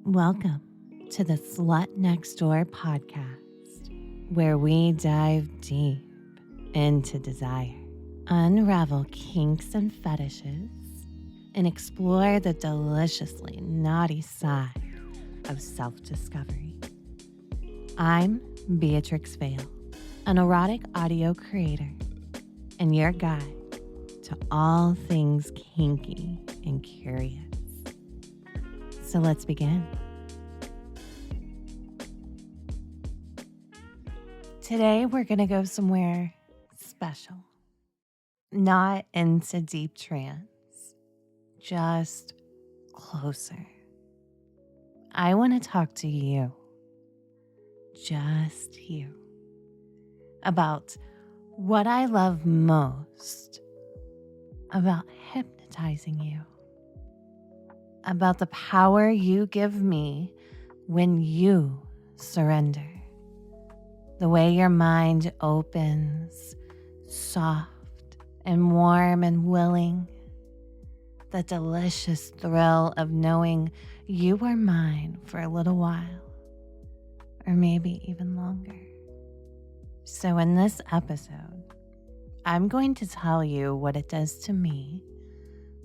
Welcome to the Slut Next Door podcast, where we dive deep into desire, unravel kinks and fetishes, and explore the deliciously naughty side of self-discovery. I'm Beatrix Vale, an erotic audio creator, and your guide to all things kinky and curious. So let's begin. Today, we're going to go somewhere special, not into deep trance, just closer. I want to talk to you, just you, about what I love most about hypnotizing you, about the power you give me when you surrender. The way your mind opens, soft and warm and willing. The delicious thrill of knowing you are mine for a little while, or maybe even longer. So in this episode, I'm going to tell you what it does to me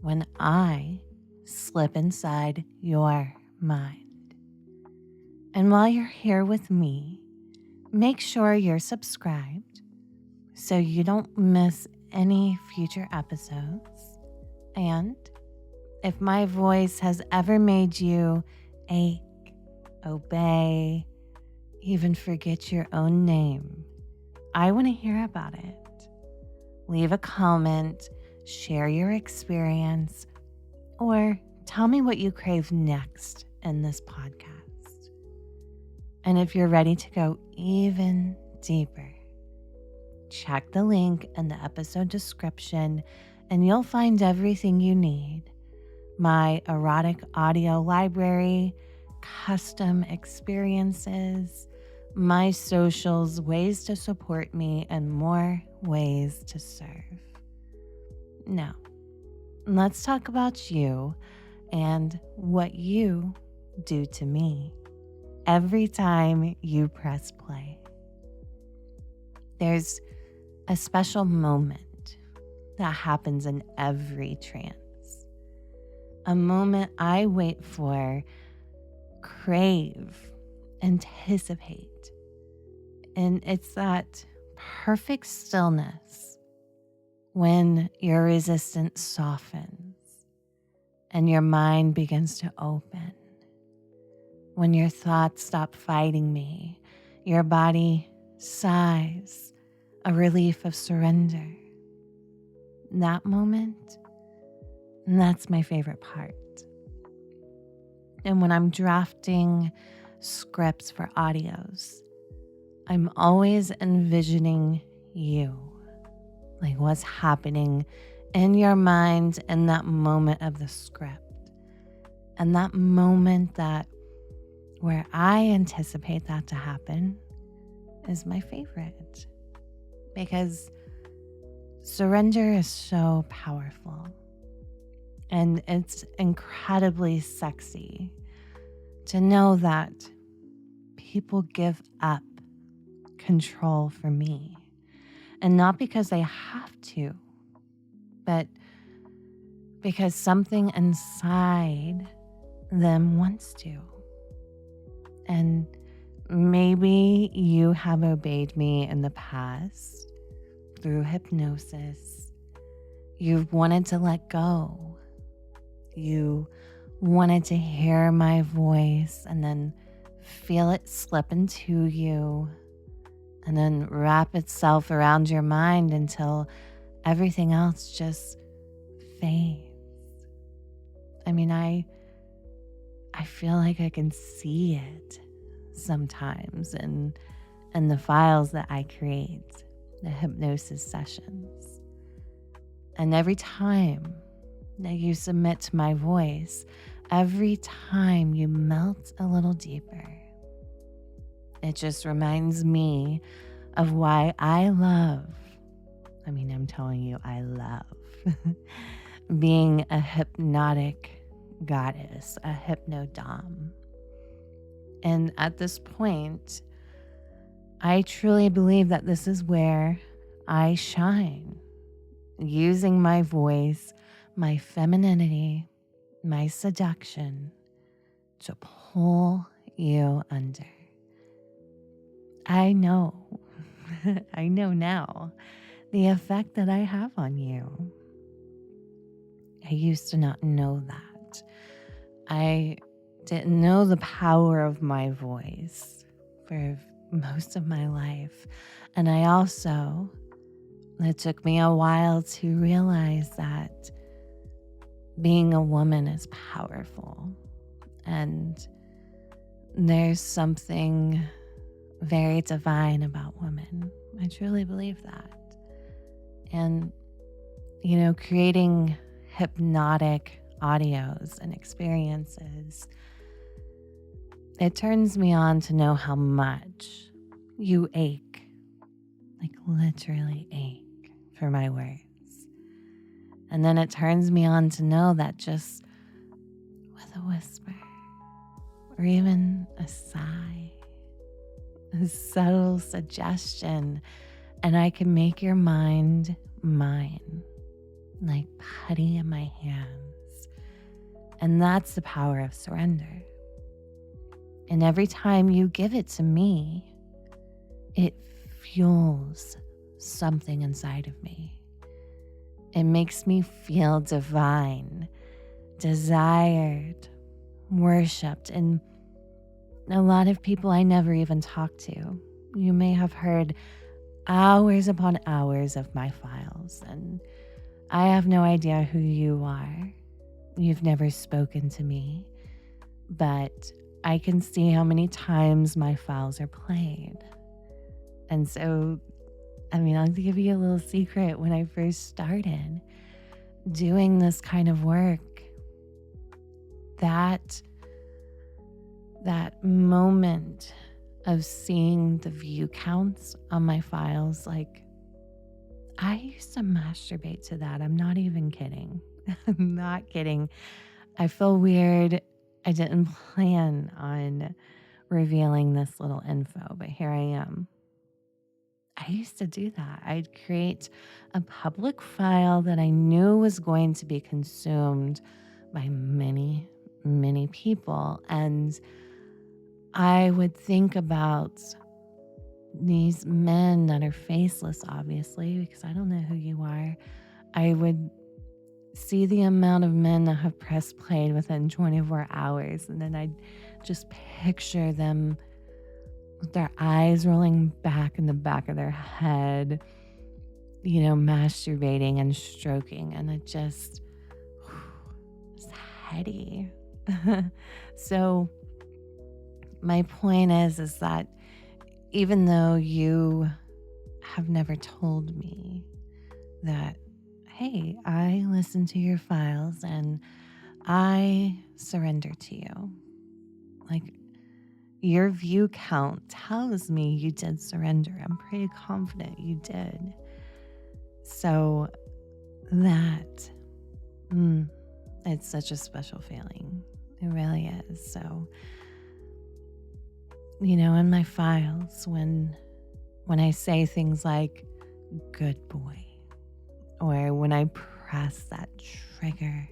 when I slip inside your mind. And while you're here with me, make sure you're subscribed so you don't miss any future episodes. And if my voice has ever made you ache, obey, even forget your own name, I want to hear about it. Leave a comment, share your experience, or tell me what you crave next in this podcast. And if you're ready to go even deeper, check the link in the episode description and you'll find everything you need. My erotic audio library, custom experiences, my socials, ways to support me, and more ways to serve. Now, let's talk about you and what you do to me every time you press play. There's a special moment that happens in every trance. A moment I wait for, crave, anticipate. And it's that perfect stillness when your resistance softens and your mind begins to open. When your thoughts stop fighting me, your body sighs, a relief of surrender. That moment, that's my favorite part. And when I'm drafting scripts for audios, I'm always envisioning you, like what's happening in your mind in that moment of the script. And that moment where I anticipate that to happen is my favorite, because surrender is so powerful and it's incredibly sexy to know that people give up control for me, and not because they have to, but because something inside them wants to. And maybe you have obeyed me in the past through hypnosis. You've wanted to let go. You wanted to hear my voice and then feel it slip into you and then wrap itself around your mind until everything else just fades. I mean, I feel like I can see it sometimes in the files that I create, the hypnosis sessions. And every time that you submit to my voice, every time you melt a little deeper, it just reminds me of why I'm telling you, I love being a hypnotic goddess, a Hypno-Domme. And at this point, I truly believe that this is where I shine, using my voice, my femininity, my seduction to pull you under. I know, I know now the effect that I have on you. I used to not know that. I didn't know the power of my voice for most of my life. And it took me a while to realize that being a woman is powerful. And there's something very divine about women. I truly believe that. And, creating hypnotic audios and experiences, it turns me on to know how much you ache, like literally ache for my words. And then it turns me on to know that just with a whisper or even a sigh, a subtle suggestion, and I can make your mind mine, like putty in my hands. And that's the power of surrender. And every time you give it to me, it fuels something inside of me. It makes me feel divine, desired, worshipped, and a lot of people I never even talked to. You may have heard hours upon hours of my files, and I have no idea who you are. You've never spoken to me, but I can see how many times my files are played. And so, I'll give you a little secret. When I first started doing this kind of work, that moment of seeing the view counts on my files, like, I used to masturbate to that. I'm not even kidding. I'm not kidding. I feel weird. I didn't plan on revealing this little info, but here I am. I used to do that. I'd create a public file that I knew was going to be consumed by many, many people. And I would think about these men that are faceless, obviously, because I don't know who you are. I would see the amount of men that have press played within 24 hours. And then I'd just picture them with their eyes rolling back in the back of their head, masturbating and stroking. And it just, it's heady. So my point is that even though you have never told me that, hey, I listened to your files and I surrender to you. Like, your view count tells me you did surrender. I'm pretty confident you did. So that, it's such a special feeling. It really is. So, in my files, when I say things like, good boy, or when I press that trigger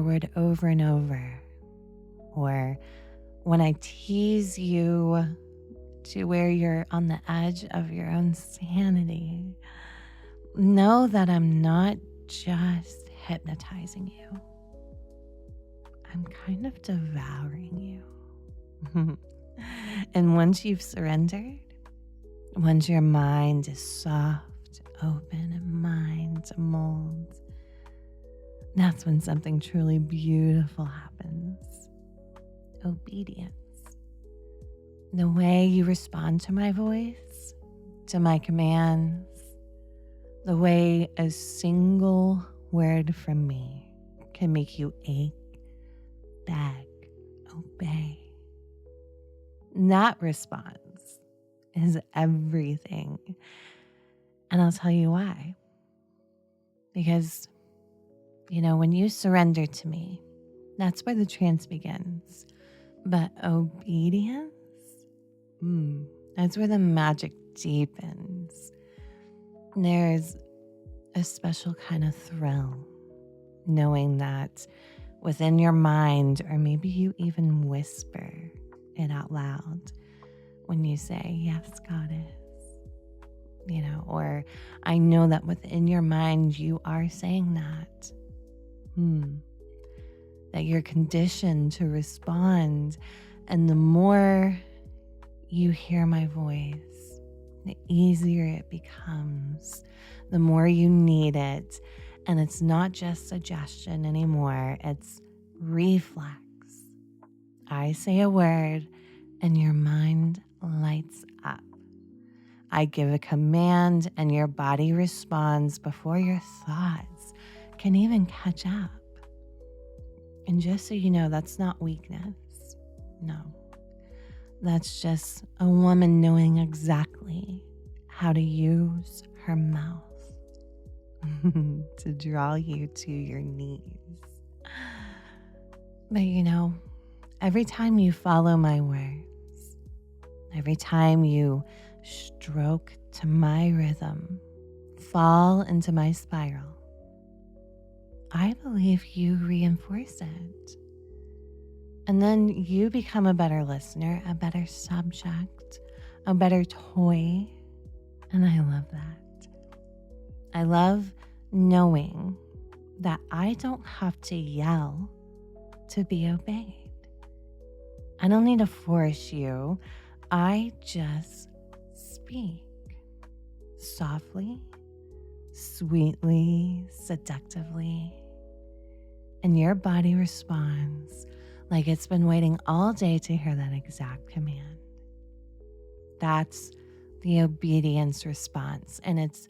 word over and over, or when I tease you to where you're on the edge of your own sanity, know that I'm not just hypnotizing you. I'm kind of devouring you. And once you've surrendered, once your mind is soft, open, and mine to mold, that's when something truly beautiful happens. Obedience. The way you respond to my voice, to my commands, the way a single word from me can make you ache, beg, obey. That response is everything. And I'll tell you why. Because, when you surrender to me, that's where the trance begins. But obedience, that's where the magic deepens. There's a special kind of thrill knowing that within your mind, or maybe you even whisper it out loud when you say, "Yes, Goddess," or I know that within your mind you are saying that. That you're conditioned to respond. And the more you hear my voice, the easier it becomes, the more you need it. And it's not just suggestion anymore, it's reflex. I say a word and your mind lights up. I give a command and your body responds before your thoughts can even catch up. And just so you know, that's not weakness. No. That's just a woman knowing exactly how to use her mouth to draw you to your knees. But every time you follow my words, every time you stroke to my rhythm, fall into my spiral, I believe you reinforce it. And then you become a better listener, a better subject, a better toy. And I love that. I love knowing that I don't have to yell to be obeyed. I don't need to force you. I just speak softly, sweetly, seductively. And your body responds like it's been waiting all day to hear that exact command. That's the obedience response. And it's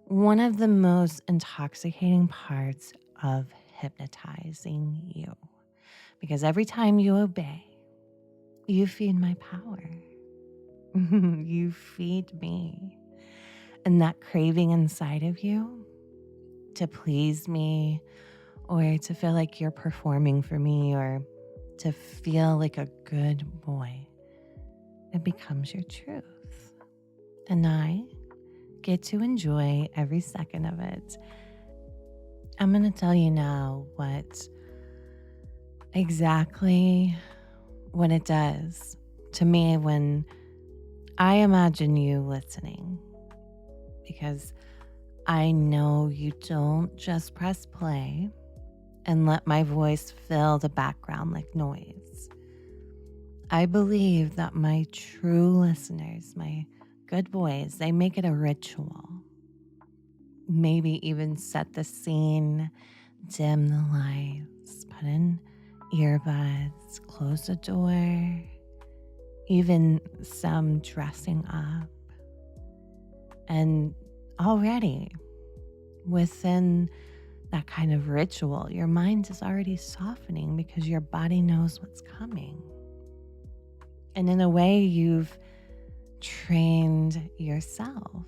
one of the most intoxicating parts of hypnotizing you. Because every time you obey, you feed my power. You feed me. And that craving inside of you to please me, or to feel like you're performing for me, or to feel like a good boy, it becomes your truth. And I get to enjoy every second of it. I'm going to tell you now exactly what it does to me when I imagine you listening. Because I know you don't just press play and let my voice fill the background like noise. I believe that my true listeners, my good boys, they make it a ritual. Maybe even set the scene, dim the lights, put in earbuds, close the door, even some dressing up. And already within that kind of ritual, your mind is already softening because your body knows what's coming. And in a way, you've trained yourself,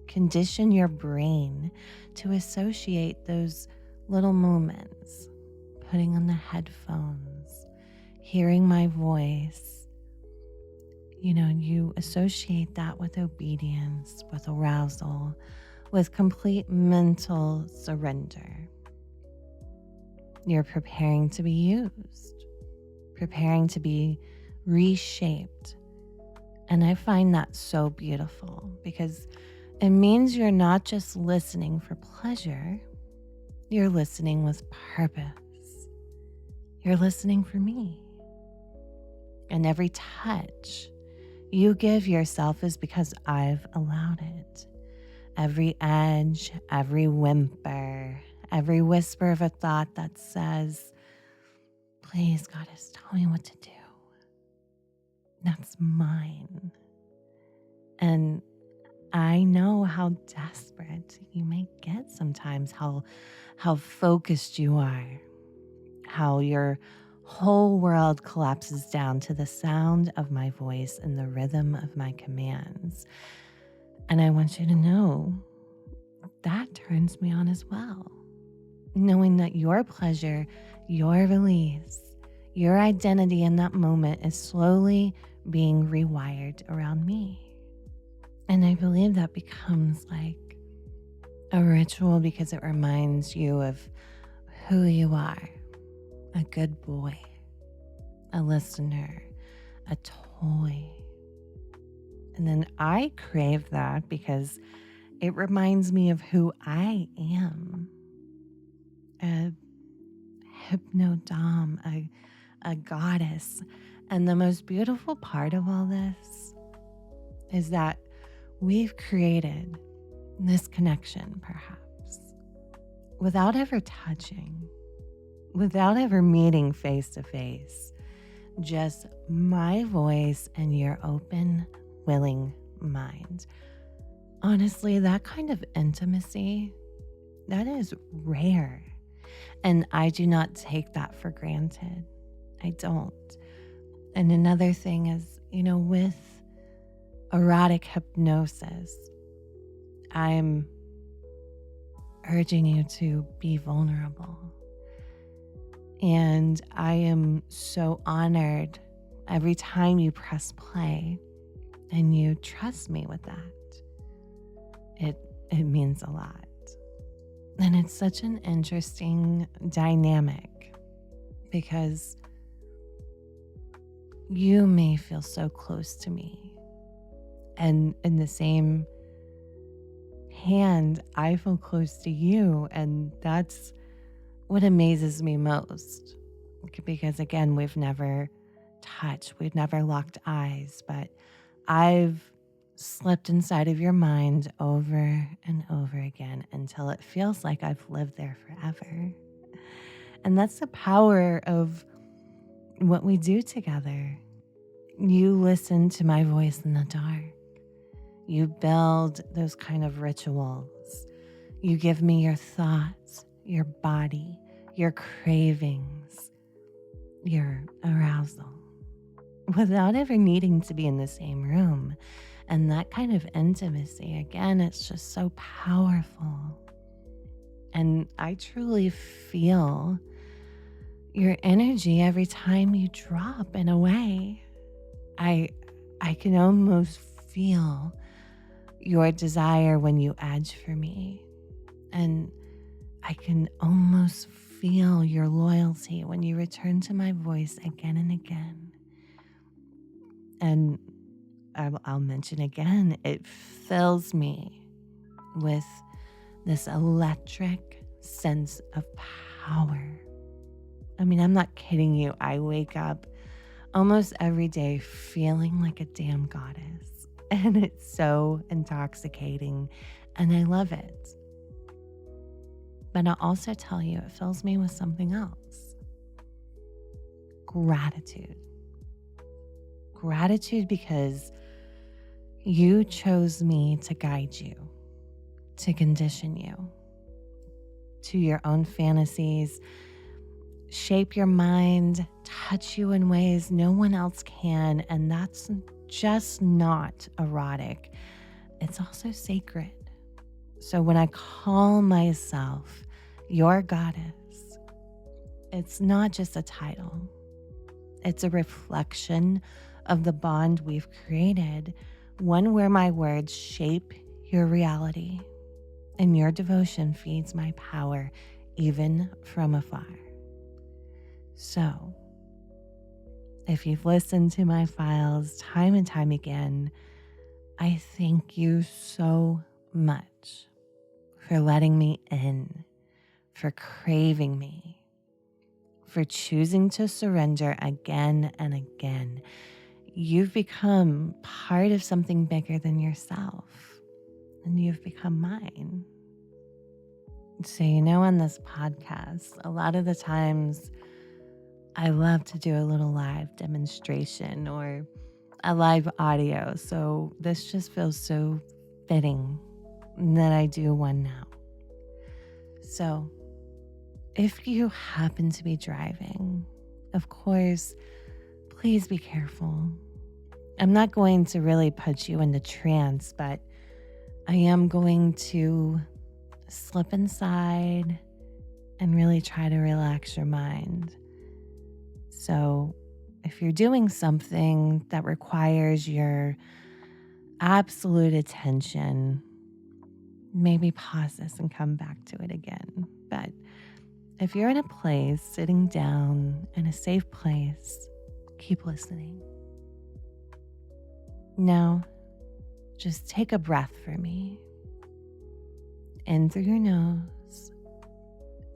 condition your brain to associate those little moments, putting on the headphones, hearing my voice. You associate that with obedience, with arousal, with complete mental surrender. You're preparing to be used, preparing to be reshaped. And I find that so beautiful because it means you're not just listening for pleasure, you're listening with purpose. You're listening for me. And every touch you give yourself is because I've allowed it. Every edge, every whimper, every whisper of a thought that says, "Please, Goddess, tell me what to do." That's mine. And I know how desperate you may get sometimes, how focused you are, how your whole world collapses down to the sound of my voice and the rhythm of my commands. And I want you to know that turns me on as well. Knowing that your pleasure, your release, Your identity in that moment is slowly being rewired around me. And I believe that becomes like a ritual because it reminds you of who you are: a good boy, a listener, a toy. And then I crave that because it reminds me of who I am: a Hypno-Domme, a goddess. And the most beautiful part of all this is that we've created this connection, perhaps, without ever touching, without ever meeting face to face, just my voice and your open, willing mind. Honestly, that kind of intimacy, that is rare. And I do not take that for granted. I don't. And another thing is, with erotic hypnosis, I'm urging you to be vulnerable. And I am so honored every time you press play and you trust me with that. It means a lot. And it's such an interesting dynamic because you may feel so close to me, and in the same hand, I feel close to you. And that's what amazes me most. Because again, we've never touched, we've never locked eyes, but I've slipped inside of your mind over and over again until it feels like I've lived there forever. And that's the power of what we do together. You listen to my voice in the dark. You build those kind of rituals. You give me your thoughts, your body, your cravings, your arousal, without ever needing to be in the same room. And that kind of intimacy, again, it's just so powerful. And I truly feel your energy every time you drop in a way. I can almost feel your desire when you edge for me. And I can almost feel your loyalty when you return to my voice again and again. And I'll mention again, it fills me with this electric sense of power. I mean, I'm not kidding you. I wake up almost every day feeling like a damn goddess. And it's so intoxicating. And I love it. But I'll also tell you, it fills me with something else: gratitude. Gratitude because you chose me to guide you, to condition you to your own fantasies, shape your mind, touch you in ways no one else can. And that's just not erotic. It's also sacred. So when I call myself your goddess, it's not just a title. It's a reflection of the bond we've created, one where my words shape your reality and your devotion feeds my power even from afar. So, if you've listened to my files time and time again, I thank you so much for letting me in, for craving me, for choosing to surrender again and again. You've become part of something bigger than yourself, and you've become mine. So, on this podcast, a lot of the times I love to do a little live demonstration or a live audio. So this just feels so fitting that I do one now. So if you happen to be driving, of course, please be careful. I'm not going to really put you into trance, but I am going to slip inside and really try to relax your mind. So if you're doing something that requires your absolute attention, maybe pause this and come back to it again. But if you're in a place, sitting down in a safe place, keep listening. Now, just take a breath for me. In through your nose,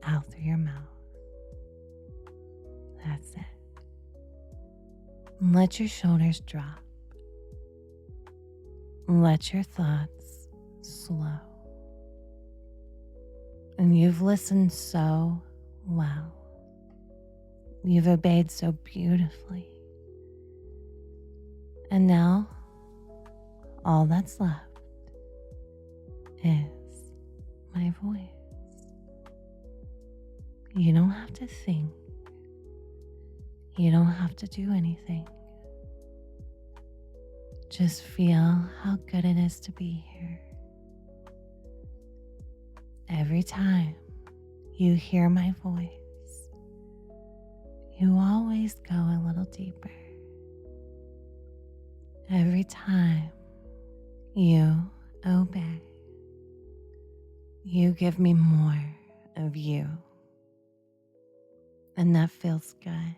out through your mouth. That's it. Let your shoulders drop. Let your thoughts slow. And you've listened so well. You've obeyed so beautifully. And now, all that's left is my voice. You don't have to think. You don't have to do anything. Just feel how good it is to be here. Every time you hear my voice, you always go a little deeper. Every time you obey, you give me more of you. And that feels good,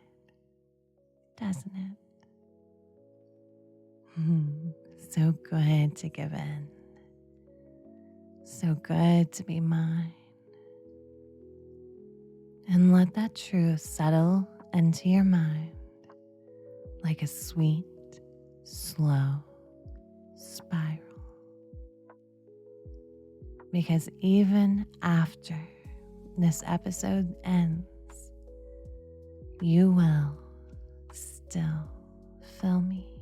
doesn't it? So good to give in. So good to be mine. And let that truth settle into your mind like a sweet, slow spiral. Because even after this episode ends, you will still feel me.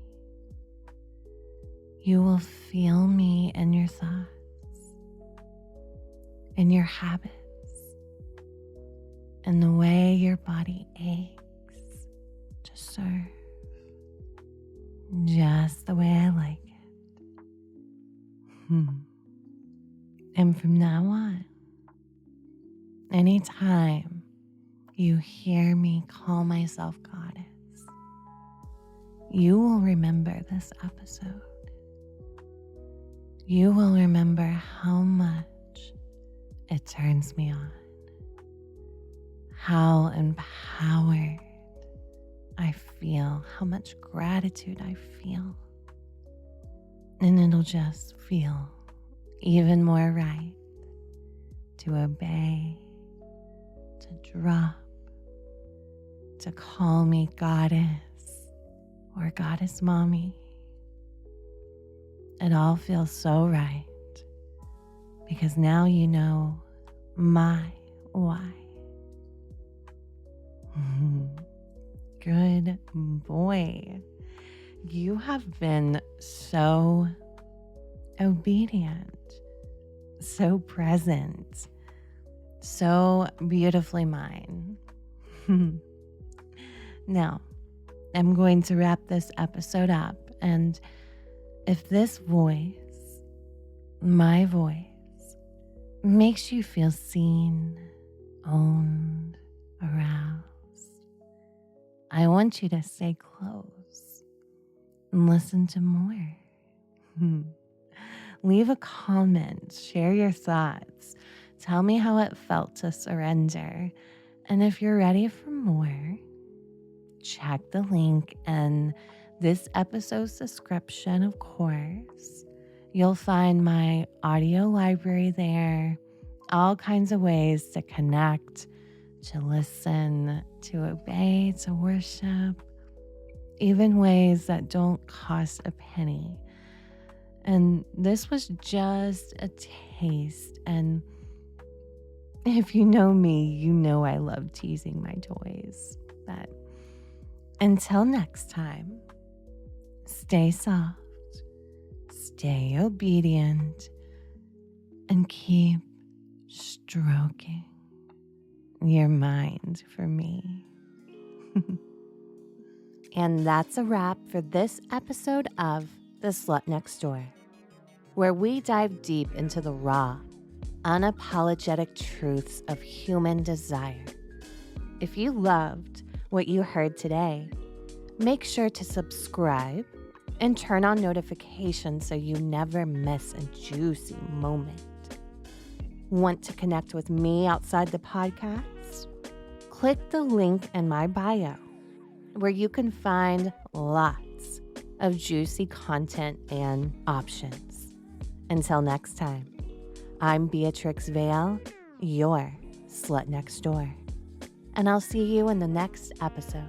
You will feel me in your thoughts, in your habits, in the way your body aches to serve, just the way I like it. And from now on, anytime you hear me call myself goddess, you will remember this episode. You will remember how much it turns me on, how empowered I feel, how much gratitude I feel. And it'll just feel even more right to obey, to drop, to call me goddess or goddess mommy. It all feels so right because now you know my why. Good boy. You have been so obedient, so present, so beautifully mine. Now, I'm going to wrap this episode up, and if this voice, my voice, makes you feel seen, owned, aroused, I want you to stay close and listen to more. Leave a comment, share your thoughts, tell me how it felt to surrender. And if you're ready for more, check the link in this episode's description, of course. You'll find my audio library there, all kinds of ways to connect, to listen, to obey, to worship, even ways that don't cost a penny. And this was just a taste. And if you know me, you know I love teasing my toys. But until next time, stay soft, stay obedient, and keep stroking your mind for me. And that's a wrap for this episode of The Slut Next Door, where we dive deep into the raw, unapologetic truths of human desire. If you loved what you heard today, make sure to subscribe and turn on notifications so you never miss a juicy moment. Want to connect with me outside the podcast? Click the link in my bio where you can find lots of juicy content and options. Until next time, I'm Beatrix Vale, your Slut Next Door, and I'll see you in the next episode.